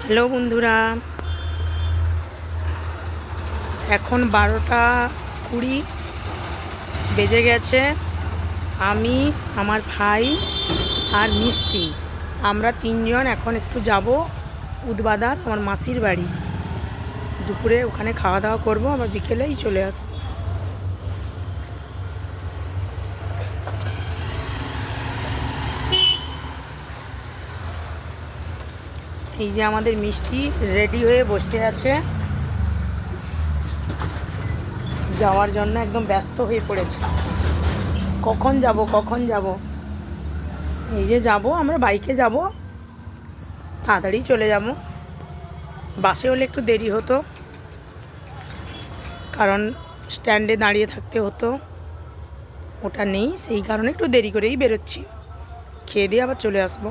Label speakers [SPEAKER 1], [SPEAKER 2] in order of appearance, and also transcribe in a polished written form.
[SPEAKER 1] Hello বন্ধুরা, এখন 12টা 20 বেজে গেছে। আমি, আমার ভাই আর মিষ্টি, আমরা তিনজন এখন একটু যাব উদবাদার আমার মাসির বাড়ি। দুপুরে ওখানে খাওয়া দাওয়া করবো, আবার বিকেলেই চলে আসবো। এই যে আমাদের মিষ্টি রেডি হয়ে বসে আছে যাওয়ার জন্য, একদম ব্যস্ত হয়ে পড়েছে। কখন যাব। এই যে যাব, আমরা বাইকে যাব, তাড়াতাড়ি চলে যাব। বাসে হলে একটু দেরি হতো, কারণ স্ট্যান্ডে দাঁড়িয়ে থাকতে হতো, ওটা নেই, সেই কারণে একটু দেরি করেই বেরোচ্ছি। খেয়ে দিয়ে আবার চলে আসবো।